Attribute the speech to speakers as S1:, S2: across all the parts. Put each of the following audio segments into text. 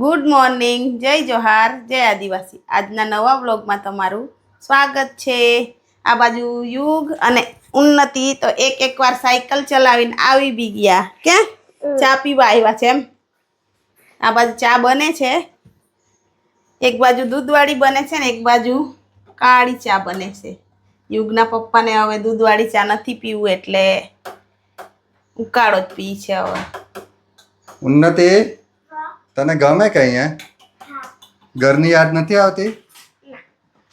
S1: Good morning, જય જોહાર, જય આદિવાસી. આજના નવા વ્લોગમાં તમારું સ્વાગત છે. આ બાજુ યુગ અને ઉન્નતિ તો એક વાર સાયકલ ચલાવીને આવી બી ગયા. કે ચા પીવા આવ્યા છે એમ. આ બાજુ ચા બને છે, એક બાજુ દૂધવાળી બને છે ને એક બાજુ કાળી ચા બને છે. યુગના પપ્પાને હવે દૂધવાળી ચા નથી પીવું એટલે ઉકાળો જ પી છે હવે.
S2: ઉન્નતિ, તને ગમે કઈ હે? ઘરની યાદ નથી આવતી?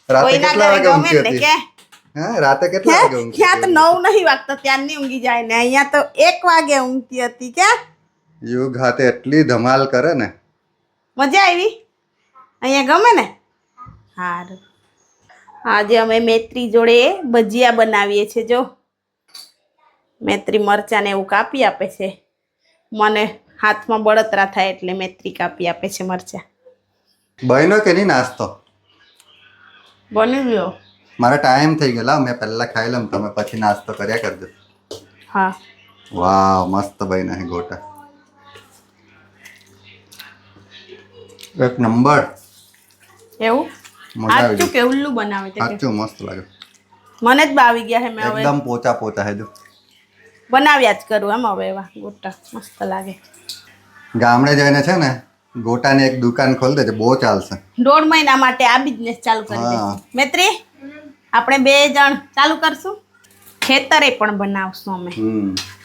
S2: રાતે કેટલા વાગે ઊંઘી હતી? હે, રાતે કેટલા વાગે ઊંઘી?
S1: ત્યાં તો 9 નહીં વાગતા, ત્યાંની ઊંઘી જાય ને અહીંયા તો 1 વાગે ઊંઘતી હતી. કે
S2: યુગ હાથે એટલી ધમાલ કરે ને.
S1: મજા આવી? અહીંયા ગમે ને? સારું. આજે અમે મૈત્રી જોડે ભજીયા બનાવીએ છીએ. જો મૈત્રી મરચાં ને એવું કાપી આપે છે. મને હાથમાં બળતરા થાય એટલે મૈત્રી કાપી આપે છે મરચાં.
S2: બહેનો કે નહીં નાસ્તો?
S1: બની ગયો.
S2: મારા ટાઈમ થઈ ગયેલા, મેં પહેલા ખાઈ લઉં, તમે પછી નાસ્તો કર્યા કરજો.
S1: હા.
S2: વાવ, મસ્ત બન્યા હે ગોટા. એક નંબર.
S1: એવું?
S2: મજા આવી
S1: આચું કે ઉલ્લુ બનાવે તે?
S2: સાચું મસ્ત લાગે.
S1: મને જ ભાવી ગયા છે. મેં હવે
S2: એકદમ પોચા પોચા હે જો.
S1: બનાવ્યા જ કરું એમ. હવે એવા ગોટા મસ્ત લાગે.
S2: ગામડે જઈને છે ને ગોટાની એક દુકાન ખોલી દેજે, બહુ ચાલશે.
S1: 1.5 મહિના માટે આ બિઝનેસ ચાલુ કરી
S2: હા.
S1: દઈશું. મૈત્રી, આપણે 2 જણ ચાલુ કરશું. ખેતરે પણ બનાવશું અમે.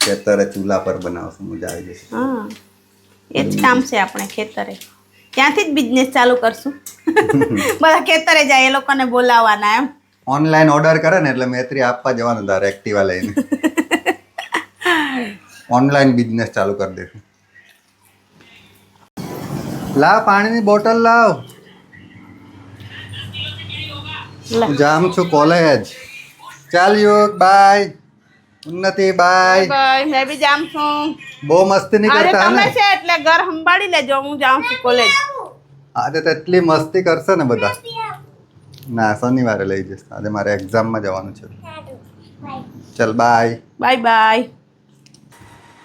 S2: ખેતરે ચૂલા પર બનાવશું, મજા આવી જશે.
S1: હા, એ જ કામ છે આપણે ખેતરે. ત્યાંથી જ બિઝનેસ ચાલુ કરશું. બધા ખેતરે જાય, એ લોકોને બોલાવવાના એમ.
S2: ઓનલાઈન ઓર્ડર કરે ને એટલે મૈત્રી આપવા જવાનું તારે એક્ટિવા લઈને. ઓનલાઈન બિઝનેસ ચાલુ કરી દઈશું. લાવ પાણીની બોટલ લાવ.
S1: લે.
S2: જામ છું કોલેજ. ચાલ યુગ, બાય. ઉન્નતિ, બાય.
S1: બાય. મેં બી જામ છું.
S2: બહુ મસ્તી નહીં
S1: આજે
S2: કરતા
S1: તમે
S2: ને?
S1: છે એટલે ઘર સંભાળી લેજો. હું જાઉં છું કોલેજ.
S2: આજે તો એટલી મસ્તી કરશે ને બધા. ના, શનિવારે લઈ જઈશ. આજે મારે એક્ઝામમાં જવાનું છે. ચલ બાય.
S1: Bye bye.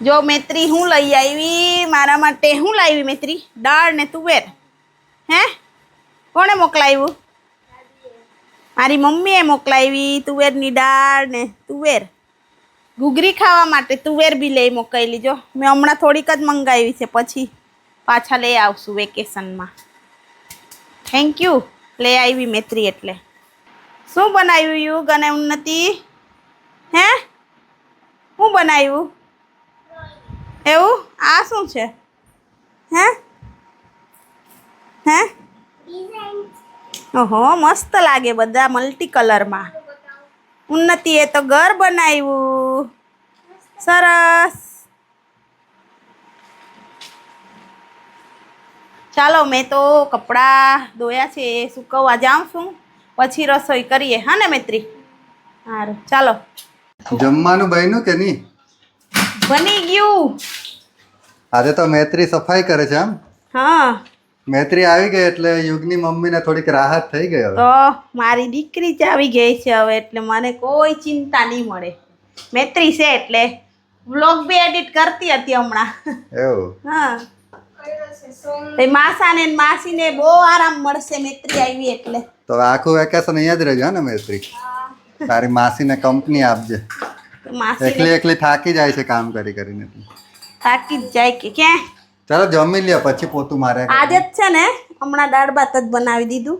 S1: જો મૈત્રી, હું લઈ આવી મારા માટે. હું લાવી મૈત્રી? દાળ ને તુવેર. હે, કોણે મોકલાવ્યું? મારી મમ્મીએ મોકલાવી. તુવેરની દાળ ને તુવેર. ઘૂઘરી ખાવા માટે તુવેર બી લઈ મોકલી. જો મેં હમણાં થોડીક જ મંગાવી છે, પછી પાછા લઈ આવશું વેકેશનમાં. Thank you. લઈ આવી મૈત્રી એટલે. શું બનાવ્યું યુગ અને ઉન્નતિ? હે, શું બનાવ્યું? એવું? આ શું છે? હે હે ઓહો, મસ્ત લાગે બધા મલ્ટી કલરમાં. ઉન્નતિએ તો ઘર બનાવ્યું. સરસ. ચાલો, મેં તો કપડાં ધોયા છે, સુકવવા જાઉં છું, પછી રસોઈ કરીએ. હા ને મૈત્રી? સારું, ચાલો.
S2: જમવાનું બન્યું કે નહીં?
S1: બની ગયું.
S2: આજે તો મૈત્રી સફાઈ કરે છે આમ.
S1: હા,
S2: મૈત્રી આવી ગઈ એટલે યુગની મમ્મીને થોડીક રાહત થઈ ગઈ હવે.
S1: તો મારી દીકરી જ આવી ગઈ છે હવે, એટલે મને કોઈ ચિંતા નહીં મળે. મૈત્રી છે એટલે વ્લોગ બી એડિટ કરતી હતી હમણાં.
S2: એવું?
S1: હા, તે માસાને ને માસીને બહુ આરામ મળશે મૈત્રી આવી એટલે.
S2: તો આખું વેકેશન અહીંયા જ રહેજો હે ને મૈત્રી? તારી માસીને કંપની આપજે.
S1: માસી
S2: એકલી એકલી થાકી જાય છે કામ કરી કરીને.
S1: થાકી જ જાય કે ક્યાં.
S2: ચાલો જમી લ્યો, પછી પોતું મારે.
S1: આજે જ છે ને હમણાં દાળ ભાત જ બનાવી દીધું.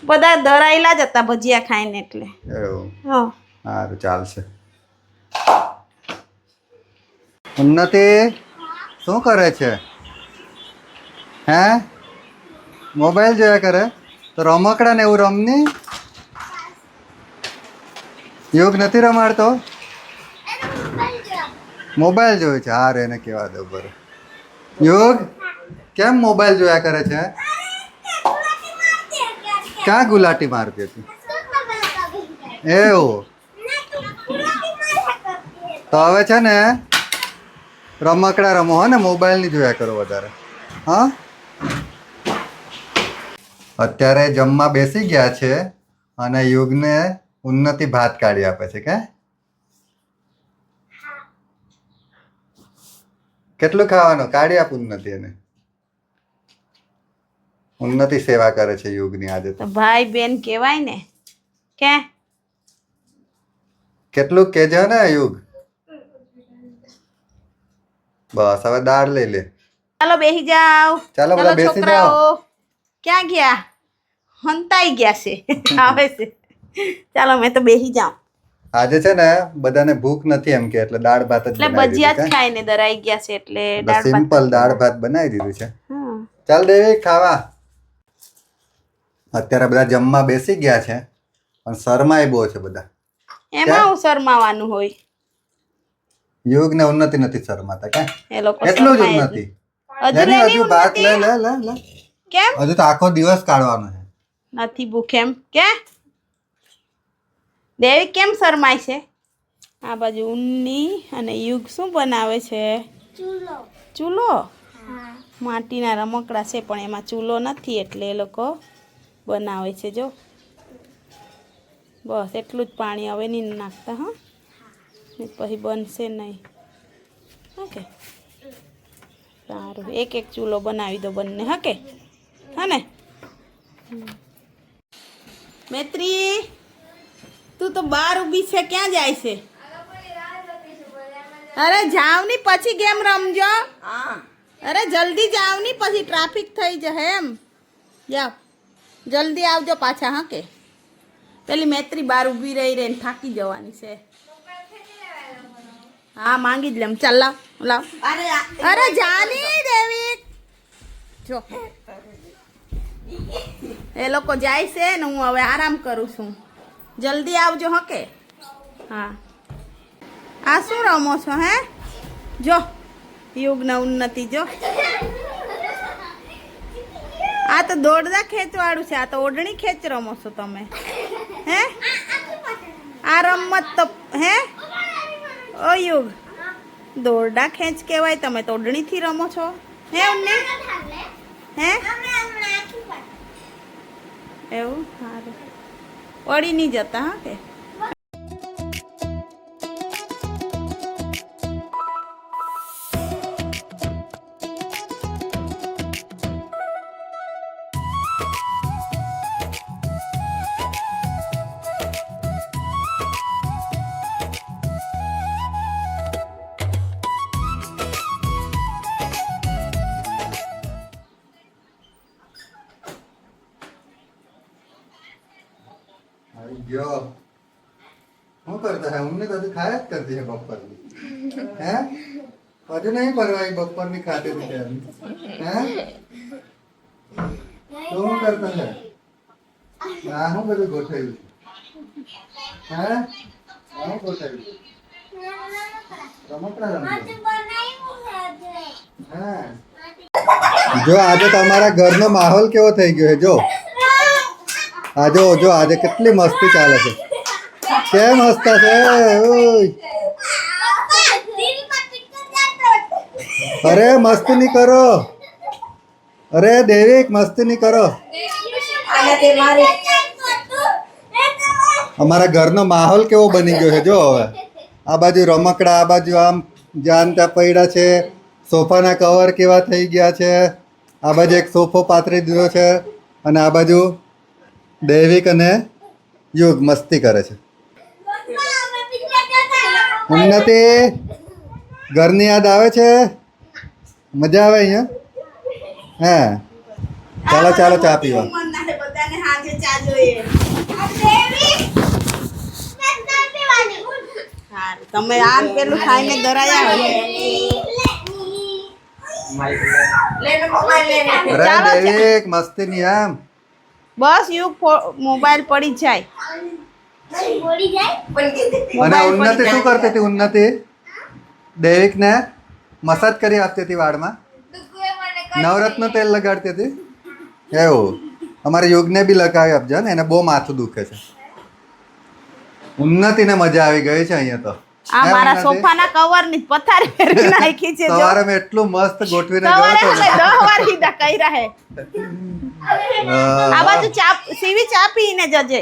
S1: બધા ધરાયેલા જ હતા ભજીયા ખાઈને એટલે.
S2: એવું?
S1: હા.
S2: સારું, ચાલશે. ઉન્નતિ શું કરે છે? હે, મોબાઈલ જોયા કરે? તો રમકડા ને એવું રમની. યોગ નથી રમાડતો? મોબાઈલ જોયો છે. હાર, એને કેવા દો બરો. યોગ કેમ મોબાઈલ જોયા કરે છે? ક્યાં ગુલાટી મારતી હતી? એવું? તો હવે છે ને રમકડા રમો હો ને, મોબાઈલ નહીં જોયા કરો વધારે. હા, અત્યારે જમવા બેસી ગયા છે અને યુગને ઉન્નતિ ભાત કાઢી આપે છે. કે કેટલું ખાવાનું? કાઢી આપું નથી એને. ઉન્નતિ સેવા કરે છે યુગની આજે
S1: તો ભાઈ બેન કહેવાય ને કે
S2: કેટલું કેજો ને યુગ. બસ હવે દાળ લઈ લે.
S1: ચાલો બેસી જાઓ.
S2: ચાલો બધા બેસી જાઓ.
S1: ક્યાં ગયા? હંતાઈ ગયા છે. આવે છે. ચાલો મેં તો બેસી જાઉં.
S2: આજે છે ને બધાને ભૂખ નથી એમ કે એટલે દાળ ભાત જ
S1: એટલે
S2: બનાવી
S1: ભજીયા જ
S2: દીધું
S1: ખાઈને દરાઈ ગયા છે એટલે દાળ ભાત.
S2: સિમ્પલ દાળ ભાત બનાવી દીધું છે.
S1: હા.
S2: ચાલ દેવી ખાવા. અત્યારે બધા જમવા બેસી ગયા છે પણ શરમાય બહુ છે બધા.
S1: એમાં હું શરમાવાનું હોય?
S2: યુગ ને ઉન્નતિ નથી શરમાતા કે
S1: એ લોકો
S2: એટલું જ
S1: શરમાય જ
S2: ઉન્નતિ.
S1: નહીં. હજુ
S2: લેની
S1: લેની
S2: હજુ ભાત
S1: ઉન્નતિ?
S2: લે લે લે લે.
S1: કેમ
S2: હજુ તો આખો દિવસ કાઢવાનો છે.
S1: નથી ભૂખ એમ કે દેવી કેમ શરમાય છે? આ બાજુ ઉન્ની અને યુગ શું બનાવે છે? ચૂલો. માટીના રમકડા છે પણ એમાં ચૂલો નથી એટલે એ લોકો બનાવે છે. જો બસ એટલું જ પાણી હવે નહીં નાખતા. હા પછી બનશે નહીં. ઓકે સારું. એક એક ચૂલો બનાવી દો બંને. હકે હા ને? મૈત્રી તું તો બહાર ઊભી છે, ક્યાં જાય છે? અરે જાવ ની પછી ગેમ રમજો. અરે જલ્દી જાવ ની પછી ટ્રાફિક થઈ જશે એમ. જાવ જલ્દી આવજો પાછા. હા કે પેલી મૈત્રી બહાર ઊભી રહી રહીને થાકી જવાની છે. હા માંગી જ લેમ. ચાલ લાવ લાવ. અરે જાની દેવી જો એ લોકો જાય છે ને હું હવે આરામ કરું છું. જલ્દી આવજો. હકે હા. આ શું રમો છો? હે જો યુગ ને ઉન્નતિ જો આ તો દોડદા ખેંચવાળું છે. આ તો ઓઢણી ખેંચ રમો છો તમે. હે આ રમત તો હે ઓ યુગ દોરડા ખેંચ કહેવાય. તમે તો ઓઢણીથી રમો છો. હે ઉન્ની? હે એવું સારું. પડી નહીં જતા. હા કે
S2: गयो શું કરતા है उनने तो अभी खाया જ करती है बप्पर की हैं अजू नहीं परवाई बप्पर ની ખાતી હતી हैं तो શું કરતા है આ હું બધું ગોઠવ્યું हैं હું ગોઠવ્યું રમકડા રમતો हैं જો આજે તમારા ઘરનો માહોલ કેવો થઈ ગયો છે. જો આજો જો આજે કેટલી મસ્તી ચાલે છે. કેમ હસતા છે? અરે મસ્તી નહીં કરો. અરે દેવિક મસ્તી નહીં કરો. અમારા ઘરનો માહોલ કેવો બની ગયો છે. જો હવે આ બાજુ રમકડા, આ બાજુ આમ જાનતા પડ્યા છે. સોફાના કવર કેવા થઈ ગયા છે. આ બાજુ એક સોફો પાથરી દીધો છે અને આ બાજુ દૈવિક અને યુગ મસ્તી કરે છે. ઉન્નતિ ઘરની યાદ આવે છે? મજા આવે અહીંયા? હે ચાલો ચાલો ચા પીવા.
S1: બધાને હાજે ચા જોઈએ. તમે આમ પેલું ખાઈને દરાયા હોય.
S2: અરે દૈવિક મસ્તી ની આમ
S1: બસ યુગ મોબાઈલ પડી જાય.
S2: અને ઉન્નતિ શું કરતી હતી? ઉન્નતિ દૈવિક ને મસાજ કરી આપતી હતી વાળમાં. નવરત્ન તેલ લગાડતી હતી. એવું અમારે યુગને બી લગાવી આપજો ને. એને બહુ માથું દુખે છે. ઉન્નતિને મજા આવી ગઈ છે અહીંયા તો.
S1: આ મારા સોફાના કવર ની પથારી ફેરવી નાખી છે.
S2: સવારે મેં એટલું મસ્ત ગોઠવીને ગયો
S1: સવારે
S2: હતો
S1: અમે 10 વાર હીધા કર્યા હે. આ બાજુ ચા સીવી ચા પીને જજે.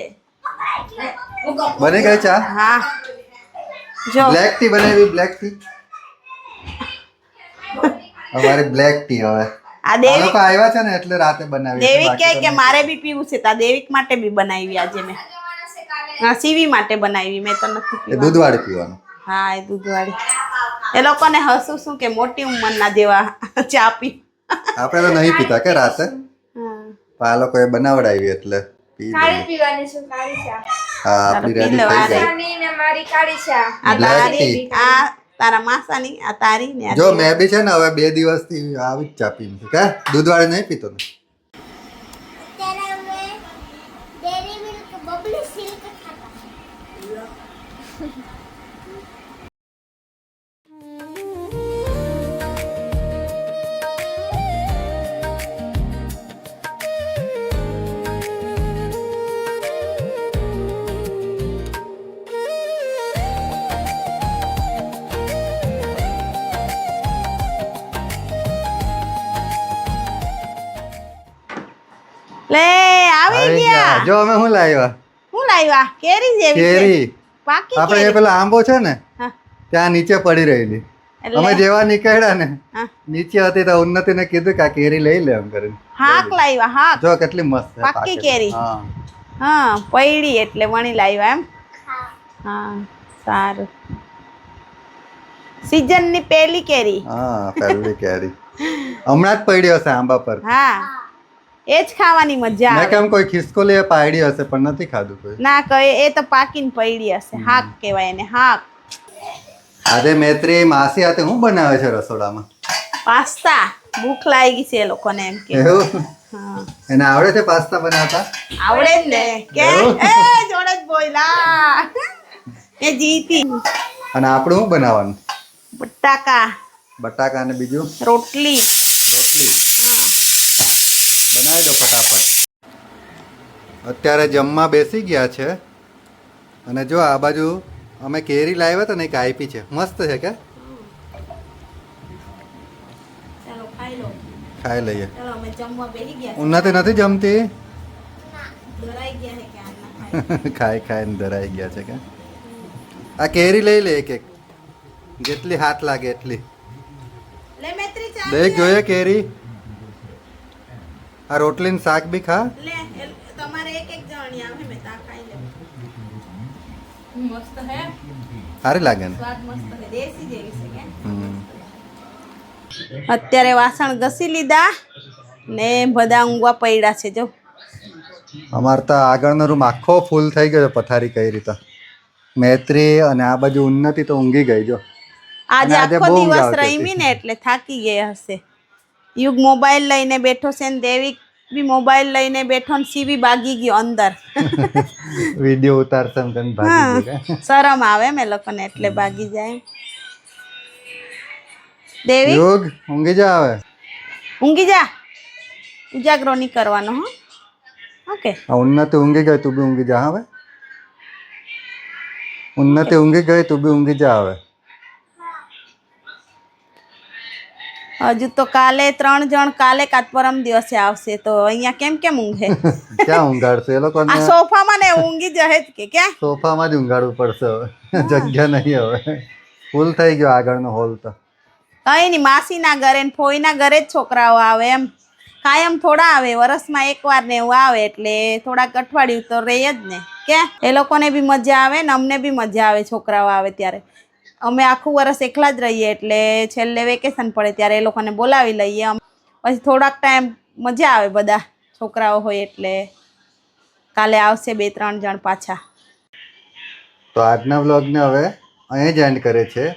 S2: બની ગઈ ચા?
S1: હા જો
S2: બ્લેક ટી બનાવી. બ્લેક ટી અમારી બ્લેક ટી. હવે
S1: આ
S2: આ
S1: દેવિક
S2: લોકો આવ્યા છે ને એટલે રાતે બનાવી છે,
S1: દેવિક
S2: બાકી
S1: કહે
S2: તો
S1: કે
S2: નહીં.
S1: મારે બી પીવું છે તા દેવિક માટે બી બનાવી આજે મેં. હા સીવી માટે બનાવી મેં તો નથી
S2: એ
S1: પીવા.
S2: દૂધવાળી પીવાનું.
S1: હા એ દૂધવાળી. એ લોકોને હસું શું કે મોટી ઉંમરના જેવા ચા પી.
S2: આપણે તો નહીં પીતા કે રાતે,
S1: હા.
S2: પણ આ લોકોએ બનાવડાવી એટલે પી
S3: કાળી
S2: લઈએ.
S3: પીવાની છે કાળી ચા
S2: હા આપણી
S1: પી
S2: રેડી
S1: લો,
S2: થઈ
S1: આ
S2: ગઈ.
S3: માની ને મારી કાળી ચા
S1: આ
S2: Black
S1: તારી
S2: tea.
S1: આ તારા માસાની આ તારી ને આ
S2: જો
S1: દેવિક.
S2: મેં બી છે ને હવે 2 દિવસથી આવી જ ચા પીવું છું. કે દૂધવાળી નહીં પીતો ને.
S4: અત્યારે અમે ડેરી મિલ્ક બબલી સિલ્ક ખાતા
S1: લે આવી
S2: આવી
S1: ગયા.
S2: ગયા. જો અમે શું લાવ્યા?
S1: હું લાવ્યા કેરી જેવી છે.
S2: કેરી.
S1: પાકી
S2: આપણે એ
S1: કેરી.
S2: પેલો આંબો છે ને
S1: હા.
S2: ત્યાં નીચે પડી રહેલી.
S1: એટલે?
S2: અમે જેવા નીકળ્યા ને
S1: હા.
S2: નીચે હતી તો ઉન્નતિને કીધું કે આ કેરી લઈ લે એમ કરીને.
S1: હાક લાવ્યા હાક.
S2: જો કેટલી મસ્ત છે
S1: પાકી
S2: પાકેલી.
S1: કેરી.
S2: હા
S1: હા પૈડી એટલે વણી લાવ્યા એમ. હા સારું. સીઝનની પહેલી કેરી.
S2: હા પહેલી કેરી હમણાં જ પડી હશે આંબા પર.
S1: હા એ જ ખાવાની મજા
S2: મેં
S1: આવે.
S2: કેમ કોઈ ખિસકોલી પાડી હશે પણ નથી ખાધું કોઈ.
S1: ના કઈ એ તો પાકીને પૈડી હશે. હાક કહેવાય એને હાક.
S2: આજે મૈત્રી માસી હાથે શું બનાવે છે રસોડામાં?
S1: પાસ્તા ભૂખ લાગી છે એ લોકોને એમ કે.
S2: એવું
S1: હા
S2: એને આવડે છે પાસ્તા બનાવતા?
S1: આવડે જ ને કે
S2: એવું?
S1: એ જોડે જ બોયલા એ જીતી.
S2: અને આપણે શું બનાવવાનું?
S1: બટાકા
S2: બટાકા અને બીજું
S1: રોટલી.
S2: રોટલી.
S1: હા
S2: બનાવી દો ફટાફટ. અત્યારે જમવા બેસી ગયા છે અને જો આ બાજુ અમે કેરી લાવ્યા હતા ને એક આપી છે, મસ્ત છે કે
S1: ચાલો ખાઈ લો.
S2: ખાઈ લઈએ.
S1: ચાલો અમે જમવા બેસી ગયા.
S2: ઉન્નતિ નથી જમતી.
S1: ડરાઈ ગયા છે કે આના ખાઈ.
S2: ખાઈ ખાઈને ધરાઈ ગયા છે કે આ કેરી લઈ લે એક એક, જેટલી હાથ લાગે એટલી.
S1: લે મૈત્રી ચા
S2: દેખ જોઈએ કેરી. આ રોટલી ને શાક બી ખા.
S1: લે તમારે એક એક જણી આવે મેં તા ખાઈ લે. મસ્ત હે.
S2: સારી લાગે ને?
S1: સ્વાદ મસ્ત હે દેશી જેવી છે કે.
S2: હમ.
S1: અત્યારે વાસણ ઘસી લીધા ને બધા ઊંઘવા પડ્યા છે જો.
S2: અમારે તો આગળનો રૂમ આખો ફૂલ થઈ ગયો છે પથારી કઈ રીતે. મૈત્રી અને આ બાજુ ઉન્નતિ તો ઊંઘી ગઈ જો.
S1: આજે
S2: અને આજે
S1: આખો
S2: બહુ ઊંઘ
S1: દિવસ
S2: આવતી હતી.
S1: રમી ને એટલે થાકી ગયા હશે. યુગ મોબાઈલ લઈને બેઠો છે ને દેવિક બી મોબાઈલ લઈને બેઠો ને સીવી બાગી ગયો અંદર.
S2: વિડીયો ઉતારશે એમ કરીને ભાગી ગઈ કે?
S1: શરમ આવે મેં લોકોને એટલે ભાગી જાય. દેવિક
S2: યોગ ઊંઘી જા હવે.
S1: ઊંઘી જા. ઉજાગરો નહીં કરવાનો હો. ઓકે
S2: આ ઉન્નતિ ઊંઘી ગઈ તું બી ઊંઘી જા હવે. ઉન્નતિ ઊંઘી ગઈ તું બી ઊંઘી જા હવે.
S1: હજુ તો કાલે 3 જણ કાલે કાત પરમ દિવસે આવશે તો અહીંયા કેમ કેમ ઊંઘે.
S2: ક્યાં ઊંઘાડશે એ લોકોને?
S1: આ સોફામાં ને ઊંઘી જહે જ કે ક્યાં.
S2: સોફામાં જ ઊંઘાડવું પડશે હવે. જગ્યા નહીં હવે. ફૂલ થઈ ગયો આગળનો હોલ તો.
S1: કઈ નહીં માસીના ઘરે ને ફોઈના ઘરે જ છોકરાઓ આવે એમ. કાયમ થોડા આવે વરસમાં એકવાર ને એવું આવે એટલે થોડાક અઠવાડિયું તો રહે જ ને કે એ લોકોને બી મજા આવે ને અમને બી મજા આવે છોકરાઓ આવે ત્યારે. અમે આખું વરસ એકલા જ રહીએ એટલે છેલ્લે વેકેશન પડે ત્યારે એ લોકોને બોલાવી લઈએ. પછી થોડાક ટાઈમ મજા આવે બધા છોકરાઓ હોય એટલે. કાલે આવશે 2-3 જણ પાછા.
S2: તો આજના વ્લોગને હવે અહીં જ એન્ડ કરે છે.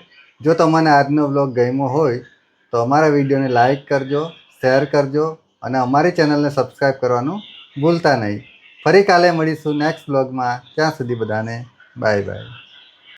S2: જો તમને આજનો વ્લોગ ગમ્યો હોય તો અમારા વિડીયોને લાઈક કરજો, શેર કરજો અને અમારી ચેનલને સબસ્ક્રાઈબ કરવાનું ભૂલતા નહીં. ફરી કાલે મળીશું નેક્સ્ટ વ્લોગમાં. ત્યાં સુધી બધાને બાય બાય.